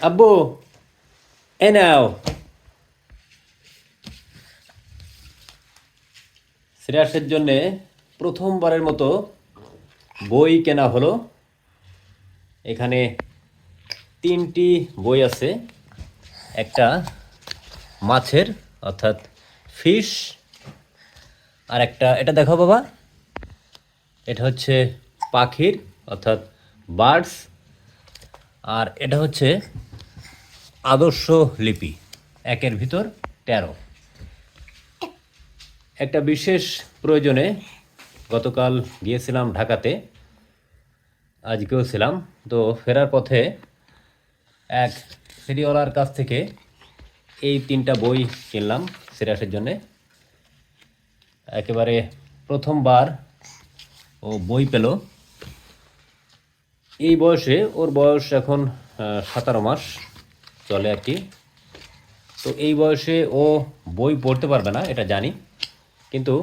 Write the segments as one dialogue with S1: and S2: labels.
S1: আব্বু, এ নাও। শ্রেয়াসের জন্যে প্রথমবারের মতো বই কেনা হলো। এখানে 3টি বই আছে। একটা মাছের অর্থাৎ ফিশ, আর একটা এটা দেখো বাবা, এটা হচ্ছে পাখির অর্থাৎ বার্ডস, আর এটা হচ্ছে আদর্শ লিপি, একের ভিতর 13। একটা বিশেষ প্রয়োজনে গতকাল গিয়েছিলাম ঢাকাতে, আজকেও ছিলাম। তো ফেরার পথে এক ফেরিওয়ালার কাছ থেকে এই 3টা বই কিনলাম সিরাসের জন্যে। একেবারে প্রথমবার ও বই পেল। এই বয়সে, ওর বয়স এখন 17 মাস চলে আর কি। তো এই বয়সে ও বই পড়তে পারবে না এটা জানি, কিন্তু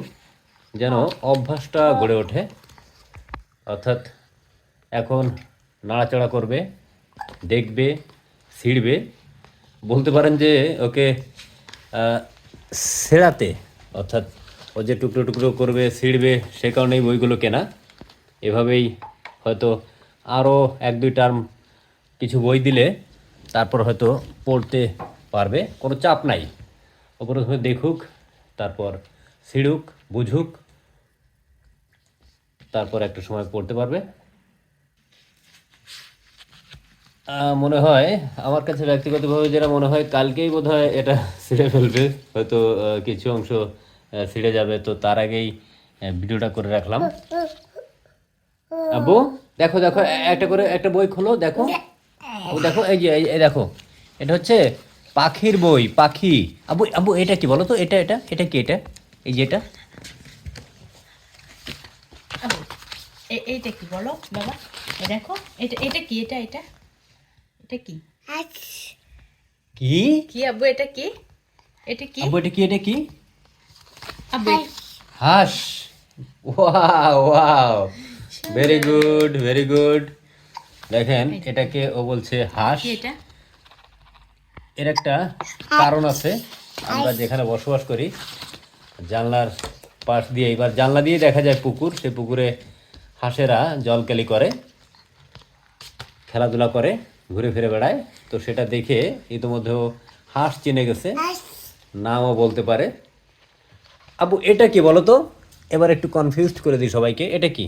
S1: যেন অভ্যাসটা গড়ে ওঠে। অর্থাৎ এখন নাড়াচাড়া করবে, দেখবে, ছিঁড়বে। বলতে পারেন যে ওকে ছেঁড়াতে, অর্থাৎ ও যে টুকরো টুকরো করবে, ছিঁড়বে, সে কারণেই বইগুলো কেনা। এভাবেই হয়তো আরও 1-2 টার্ম কিছু বই দিলে তারপর হয়তো পড়তে পারবে, কোনো চাপ নাই। ও প্রথমে দেখুক, তারপর ছিঁড়ুক, বুঝুক, তারপর একটা সময় পড়তে পারবে। মনে হয়, আমার কাছে ব্যক্তিগতভাবে যেটা মনে হয়, কালকেই বোধহয় এটা ছিঁড়ে ফেলবে, হয়তো কিছু অংশ ছিঁড়ে যাবে। তো তার আগেই ভিডিওটা করে রাখলাম। আব্বু, দেখো দেখো, একটা করে একটা বই খোলো, দেখো। ও দেখো, এই যে এই দেখো, এটা হচ্ছে পাখির বই, পাখি। আব্বু আব্বু, এটা কি বলো তো? এটা এটা এটা কি? এটা এই যে এটা
S2: আবু, এইটা কি বলো বাবা? দেখো, এটা এটা কি? এটা এটা এটা কি?
S1: কি?
S2: কি আব্বু, এটা কি? এটা কি
S1: আব্বু, এটা কি? এটা কি?
S2: আব্বু?
S1: হাঁস। Wow wow, very good, very good. দেখেন, এটাকে ও বলছে হাঁস।
S2: কি এটা?
S1: এর একটা কারণ আছে। আমরা যেখানে বসবাস করি, জানলার পাশ দিয়ে, এবার জানলা দিয়ে দেখা যায় পুকুর। সেই পুকুরে হাঁসেরা জলকেলি করে, খেলাধুলা করে, ঘুরে ফিরে বেড়ায়। তো সেটা দেখে ইতিমধ্যে ও হাঁস চিনে গেছে, নামও বলতে পারে। আবু, এটা কি বলো তো? এবার একটু কনফিউজড করে দিই সবাইকে, এটা কি?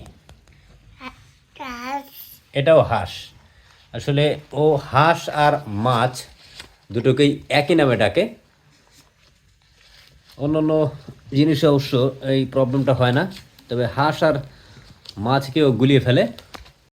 S1: এটাও হাঁস। আসলে ও হাঁস আর মাছ দুটোকেই একই নামে ডাকে। অন্যান্য জিনিসে অবশ্য এই প্রবলেমটা হয় না, তবে হাঁস আর মাছকেও গুলিয়ে ফেলে।